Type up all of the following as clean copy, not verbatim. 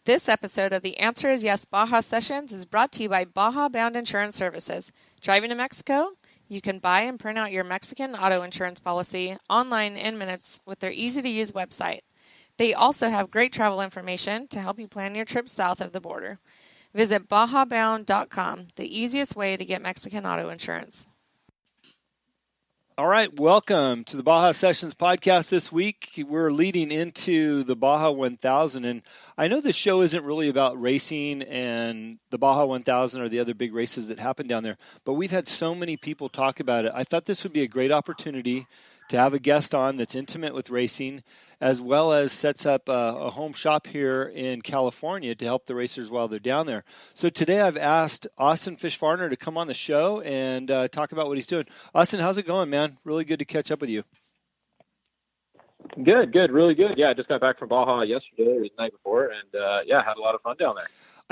This episode of The Answer is Yes Baja Sessions is brought to you by Baja Bound Insurance Services. Driving to Mexico? You can buy and print out your Mexican auto insurance policy online in minutes with their easy-to-use website. They also have great travel information to help you plan your trip south of the border. Visit bajabound.com, the easiest way to get Mexican auto insurance. All right, welcome to the Baja Sessions podcast this week. We're leading into the Baja 1000, and I know this show isn't really about racing and the Baja 1000 or the other big races that happen down there, but we've had so many people talk about it. I thought this would be a great opportunity to have a guest on that's intimate with racing, as well as sets up a home shop here in California to help the racers while they're down there. So today I've asked Austin Fish Farner to come on the show and talk about what he's doing. Austin, how's it going, man? Really good to catch up with you. Good, really good. Yeah, I just got back from Baja yesterday or the night before, and had a lot of fun down there.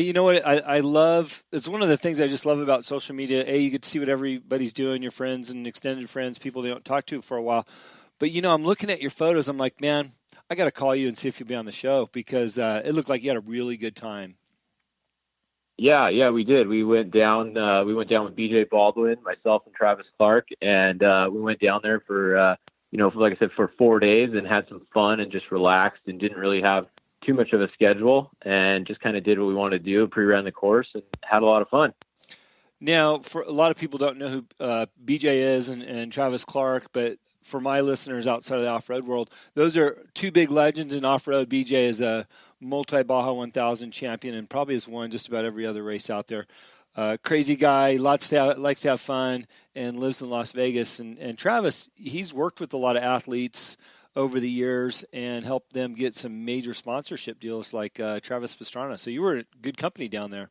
You know what I love? It's one of the things I just love about social media. You get to see what everybody's doing, your friends and extended friends, people they don't talk to for a while. But, I'm looking at your photos. I'm like, man, I got to call you and see if you'll be on the show because it looked like you had a really good time. Yeah, we did. We went down with BJ Baldwin, myself, and Travis Clark, and we went down there for like I said, for 4 days and had some fun and just relaxed and didn't really have too much of a schedule and just kind of did what we wanted to do, pre-ran the course, and had a lot of fun. Now, for a lot of people don't know who BJ is and Travis Clark, but for my listeners outside of the off-road world, those are two big legends in off-road. BJ is a multi-Baja 1000 champion and probably has won just about every other race out there. Crazy guy, likes to have fun, and lives in Las Vegas. And Travis, he's worked with a lot of athletes over the years and helped them get some major sponsorship deals like Travis Pastrana. So you were in good company down there.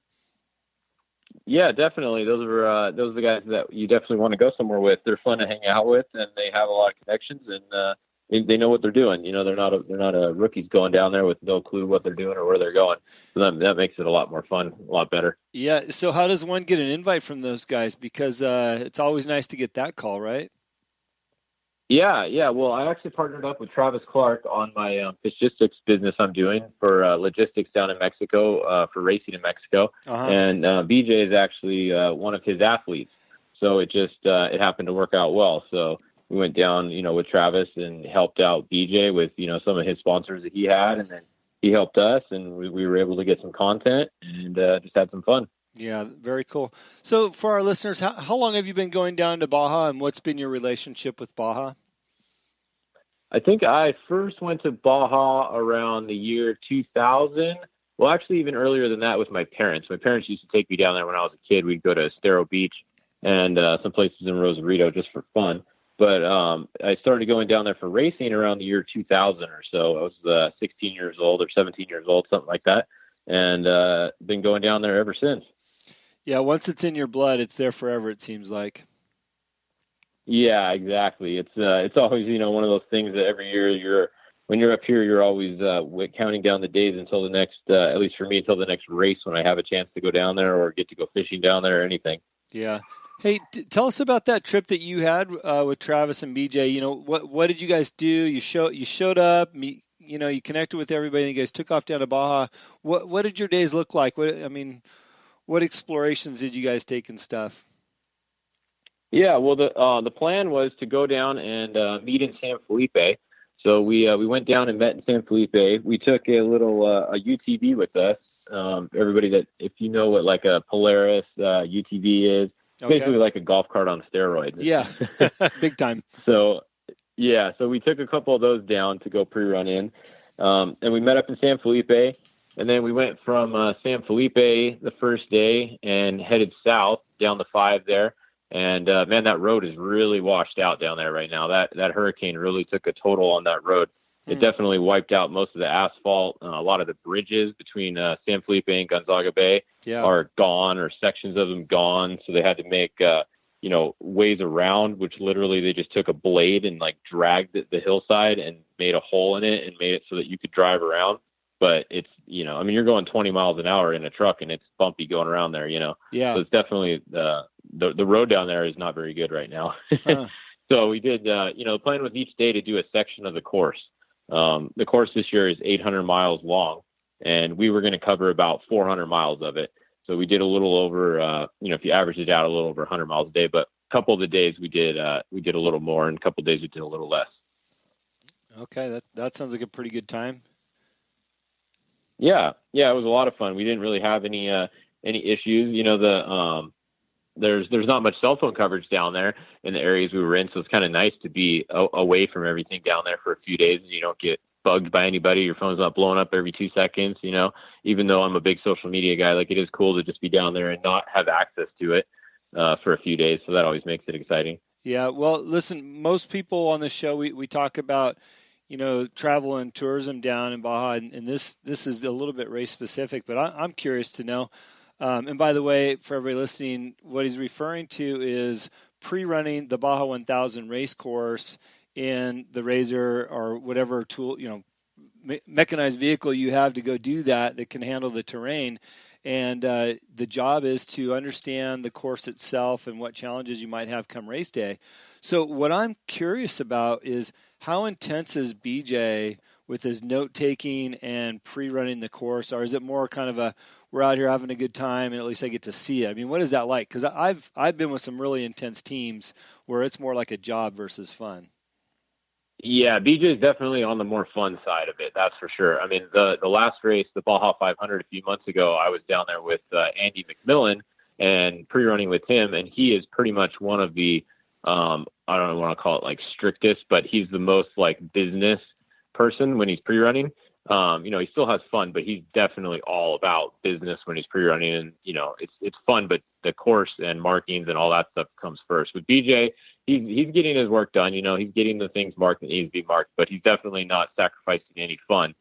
Yeah, definitely. Those are the guys that you definitely want to go somewhere with. They're fun to hang out with, and they have a lot of connections, and they know what they're doing. They're not rookies going down there with no clue what they're doing or where they're going. So that makes it a lot more fun, a lot better. Yeah. So how does one get an invite from those guys? Because it's always nice to get that call, right? Yeah. Well, I actually partnered up with Travis Clark on my Fishgistics business I'm doing for logistics down in Mexico, for racing in Mexico. Uh-huh. And BJ is actually one of his athletes. So it just it happened to work out well. So we went down, with Travis and helped out BJ with, some of his sponsors that he had. And then he helped us, and we were able to get some content and just had some fun. Yeah, very cool. So for our listeners, how long have you been going down to Baja, and what's been your relationship with Baja? I think I first went to Baja around the year 2000. Well, actually, even earlier than that with my parents. My parents used to take me down there when I was a kid. We'd go to Estero Beach and some places in Rosarito just for fun. But I started going down there for racing around the year 2000 or so. I was 16 years old or 17 years old, something like that, and been going down there ever since. Yeah, once it's in your blood, it's there forever, it seems like. Yeah, exactly. It's always, one of those things that every year when you're up here, you're always counting down the days until the next, at least for me, until the next race when I have a chance to go down there or get to go fishing down there or anything. Yeah. Hey, tell us about that trip that you had with Travis and BJ. What did you guys do? You showed up, you connected with everybody, and you guys took off down to Baja. What did your days look like? What explorations did you guys take and stuff? Yeah, well, the plan was to go down and meet in San Felipe. So we went down and met in San Felipe. We took a little a UTV with us. Everybody that, if you know what like a Polaris UTV is, it's basically like a golf cart on steroids. Yeah, big time. So we took a couple of those down to go pre-run in, and we met up in San Felipe. And then we went from San Felipe the first day and headed south down the 5 there. And, man, that road is really washed out down there right now. That hurricane really took a total on that road. It definitely wiped out most of the asphalt. A lot of the bridges between San Felipe and Gonzaga Bay are gone, or sections of them gone. So they had to make, ways around, which literally they just took a blade and, dragged the hillside and made a hole in it and made it so that you could drive around. But it's, you're going 20 miles an hour in a truck and it's bumpy going around there, Yeah. So it's definitely the road down there is not very good right now. So we did, the plan was each day to do a section of the course. The course this year is 800 miles long, and we were going to cover about 400 miles of it. So we did a little over, if you average it out, a little over 100 miles a day. But a couple of the days we did a little more, and a couple of days we did a little less. Okay, that sounds like a pretty good time. Yeah, it was a lot of fun. We didn't really have any issues. There's not much cell phone coverage down there in the areas we were in, so it's kind of nice to be away from everything down there for a few days. You don't get bugged by anybody. Your phone's not blowing up every 2 seconds. Even though I'm a big social media guy, like, it is cool to just be down there and not have access to it for a few days. So that always makes it exciting. Yeah. Well, listen, most people on the show, we talk about, travel and tourism down in Baja, and this is a little bit race specific, but I'm curious to know. And by the way, for everybody listening, what he's referring to is pre-running the Baja 1000 race course in the Razor or whatever tool, mechanized vehicle you have to go do that can handle the terrain. And the job is to understand the course itself and what challenges you might have come race day. So what I'm curious about is how intense is BJ with his note-taking and pre-running the course? Or is it more kind of we're out here having a good time and at least I get to see it? I mean, what is that like? Because I've been with some really intense teams where it's more like a job versus fun. Yeah, BJ is definitely on the more fun side of it. That's for sure. I mean, the last race, the Baja 500 a few months ago, I was down there with Andy McMillan and pre-running with him, and he is pretty much one of the I don't want to call it like strictest, but he's the most like business person when he's pre-running. He still has fun, but he's definitely all about business when he's pre-running, and it's fun, but the course and markings and all that stuff comes first. With BJ, he's getting his work done. He's getting the things marked that need to be marked, but he's definitely not sacrificing any fun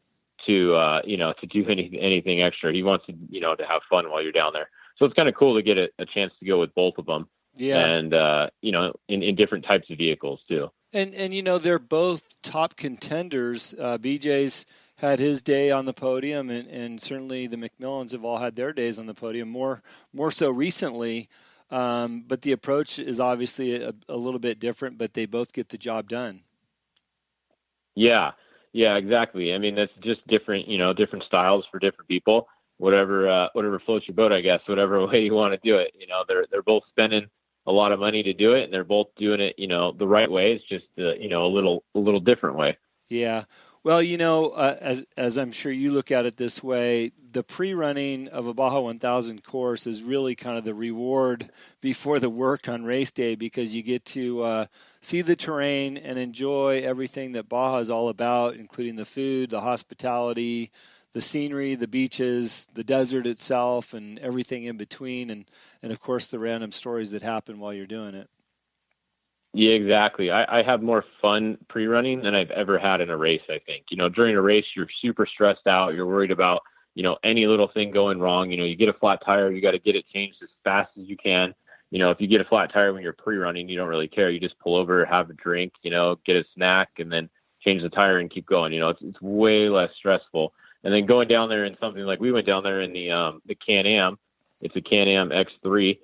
to do anything extra. He wants to to have fun while you're down there. So it's kind of cool to get a chance to go with both of them. Yeah, and in different types of vehicles too. And they're both top contenders. BJ's had his day on the podium, and certainly the McMillans have all had their days on the podium, more so recently. But the approach is obviously a little bit different, but they both get the job done. Yeah, exactly. I mean, that's just different, different styles for different people. Whatever floats your boat, I guess. Whatever way you want to do it. They're both spending a lot of money to do it, and they're both doing it, the right way. It's just a little different way. Yeah. Well, as I'm sure you look at it this way, the pre-running of a Baja 1000 course is really kind of the reward before the work on race day, because you get to see the terrain and enjoy everything that Baja is all about, including the food, the hospitality, the scenery, the beaches, the desert itself, and everything in between, and of course the random stories that happen while you're doing it. Yeah, exactly. I have more fun pre-running than I've ever had in a race, I think. During a race, you're super stressed out. You're worried about, any little thing going wrong. You get a flat tire, you got to get it changed as fast as you can. If you get a flat tire when you're pre-running, you don't really care. You just pull over, have a drink, get a snack, and then change the tire and keep going. It's way less stressful. And then going down there in something like we went down there in the Can-Am, it's a Can-Am X3,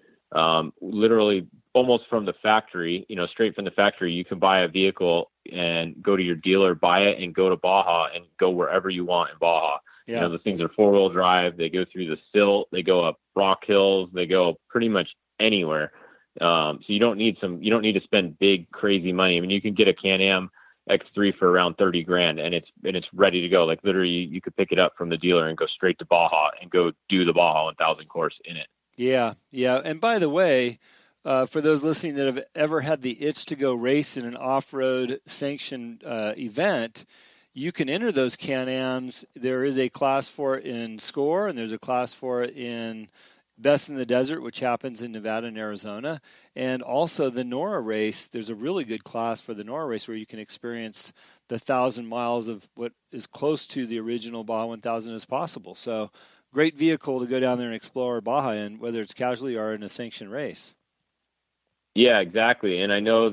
literally almost from the factory, straight from the factory, you can buy a vehicle and go to your dealer, buy it, and go to Baja and go wherever you want in Baja. Yeah. The things are 4-wheel drive. They go through the silt. They go up rock hills. They go pretty much anywhere. So you don't need to spend big, crazy money. I mean, you can get a Can-Am X3 for around $30,000 and it's ready to go. Like literally you could pick it up from the dealer and go straight to Baja and go do the Baja 1000 course in it. Yeah. And by the way, for those listening that have ever had the itch to go race in an off-road sanctioned event, you can enter those Can-Ams. There is a class for it in SCORE, and there's a class for it in Best in the Desert, which happens in Nevada and Arizona. And also the NORA race, there's a really good class for the NORA race where you can experience the 1,000 miles of what is close to the original Baja 1000 as possible. So great vehicle to go down there and explore Baja in, whether it's casually or in a sanctioned race. Yeah, exactly. And I know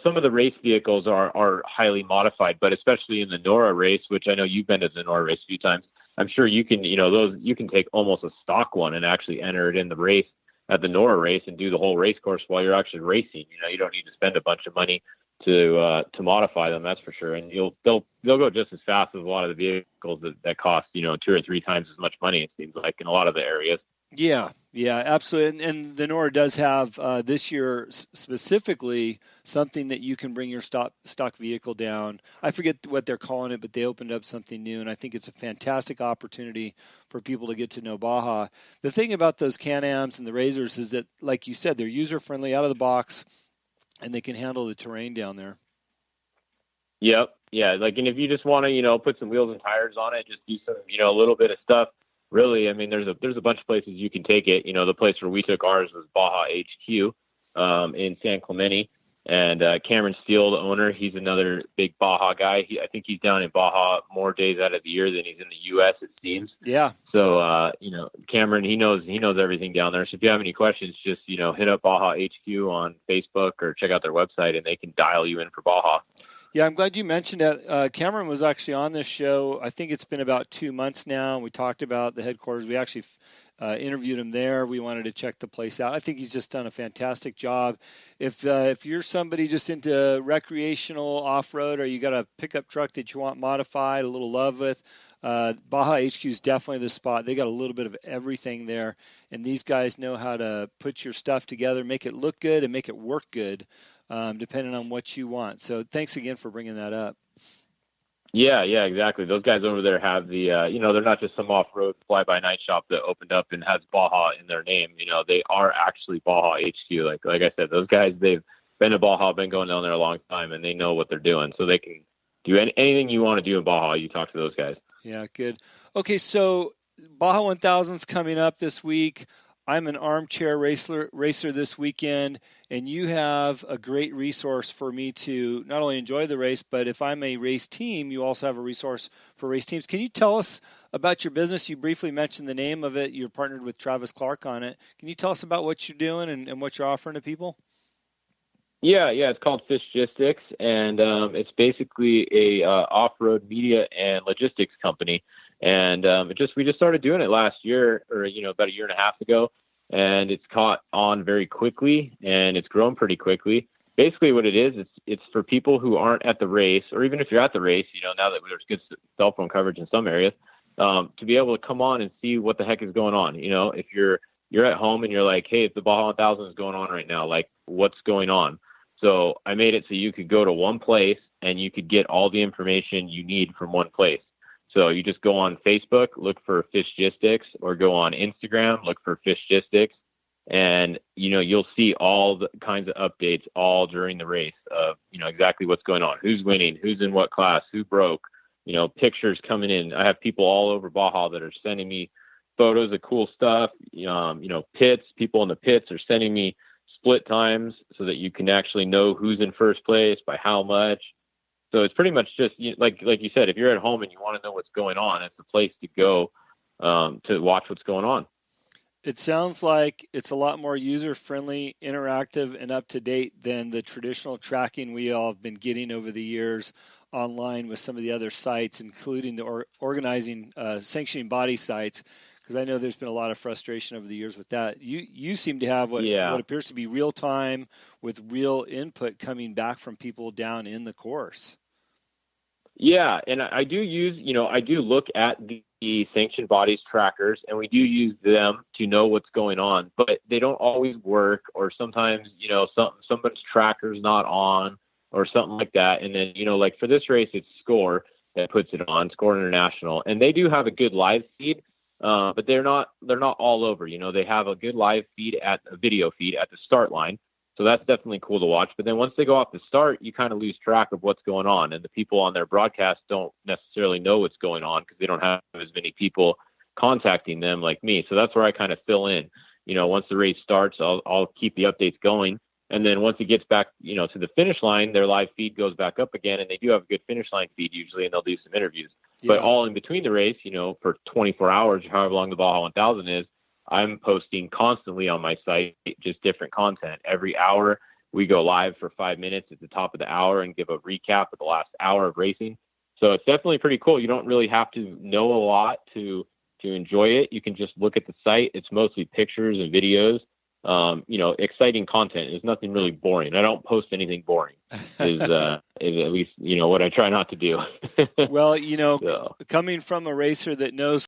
some of the race vehicles are highly modified, but especially in the NORA race, which I know you've been to the NORA race a few times, I'm sure you can, you can take almost a stock one and actually enter it in the race at the NORA race and do the whole race course while you're actually racing. You don't need to spend a bunch of money to modify them. That's for sure. And they'll go just as fast as a lot of the vehicles that cost, 2 or 3 times as much money, it seems like, in a lot of the areas. Yeah, absolutely. And the Nora does have this year specifically something that you can bring your stock vehicle down. I forget what they're calling it, but they opened up something new, and I think it's a fantastic opportunity for people to get to know Baja. The thing about those Can-Ams and the Razors is that, like you said, they're user-friendly out of the box, and they can handle the terrain down there. Yep. Yeah. Like, and if you just want to, put some wheels and tires on it, just do some, a little bit of stuff. Really, I mean, there's a bunch of places you can take it. The place where we took ours was Baja HQ in San Clemente. And Cameron Steele, the owner, he's another big Baja guy. I think he's down in Baja more days out of the year than he's in the U.S., it seems. Yeah. So, Cameron, he knows everything down there. So if you have any questions, just, hit up Baja HQ on Facebook or check out their website, and they can dial you in for Baja. Yeah, I'm glad you mentioned that. Cameron was actually on this show. I think it's been about 2 months now. We talked about the headquarters. We actually interviewed him there. We wanted to check the place out. I think he's just done a fantastic job. If you're somebody just into recreational off-road, or you got a pickup truck that you want modified, a little love with, Baja HQ is definitely the spot. They got a little bit of everything there, and these guys know how to put your stuff together, make it look good, and make it work good. Depending on what you want. So thanks again for bringing that up. Yeah, exactly. Those guys over there have the, they're not just some off-road fly-by-night shop that opened up and has Baja in their name. They are actually Baja HQ. Like I said, those guys, they've been to Baja, been going down there a long time, and they know what they're doing. So they can do anything you want to do in Baja, you talk to those guys. Yeah, good. Okay, so Baja 1000 is coming up this week. I'm an armchair racer this weekend, and you have a great resource for me to not only enjoy the race, but if I'm a race team, you also have a resource for race teams. Can you tell us about your business? You briefly mentioned the name of it. You're partnered with Travis Clark on it. Can you tell us about what you're doing and what you're offering to people? Yeah, it's called Fishgistics, and it's basically a off-road media and logistics company. And we just started doing it last year, or about a year and a half ago, and it's caught on very quickly, and it's grown pretty quickly. Basically, what it is, it's for people who aren't at the race, or even if you're at the race, now that there's good cell phone coverage in some areas, to be able to come on and see what the heck is going on. If you're at home and you're like, hey, if the Baja 1000 is going on right now, like, what's going on? So I made it so you could go to one place and you could get all the information you need from one place. So you just go on Facebook, look for Fishgistics, or go on Instagram, look for Fishgistics, and you'll see all the kinds of updates all during the race of exactly what's going on, who's winning, who's in what class, who broke, pictures coming in. I have people all over Baja that are sending me photos of cool stuff. Pits, people in the pits are sending me split times so that you can actually know who's in first place by how much. So it's pretty much just like you said, if you're at home and you want to know what's going on, it's the place to go to watch what's going on. It sounds like it's a lot more user-friendly, interactive, and up-to-date than the traditional tracking we all have been getting over the years online with some of the other sites, including the organizing sanctioning body sites, because I know there's been a lot of frustration over the years with that. You seem to have what appears to be real time with real input coming back from people down in the course. Yeah, and I do use, I do look at the sanctioned bodies trackers, and we do use them to know what's going on, but they don't always work, or sometimes, somebody's tracker's not on or something like that. And then, like for this race, it's Score that puts it on, Score International, and they do have a good live feed. But they're not all over. They have a good live feed a video feed at the start line. So that's definitely cool to watch. But then once they go off the start, you kind of lose track of what's going on. And the people on their broadcast don't necessarily know what's going on because they don't have as many people contacting them like me. So that's where I kind of fill in. Once the race starts, I'll keep the updates going. And then once it gets back, to the finish line, their live feed goes back up again, and they do have a good finish line feed usually, and they'll do some interviews. Yeah. But all in between the race, for 24 hours, however long the Baja 1000 is, I'm posting constantly on my site, just different content. Every hour, we go live for 5 minutes at the top of the hour and give a recap of the last hour of racing. So it's definitely pretty cool. You don't really have to know a lot to enjoy it. You can just look at the site. It's mostly pictures and videos. exciting content. There's nothing really boring. I don't post anything boring. Is at least what I try not to do. Well, coming from a racer that knows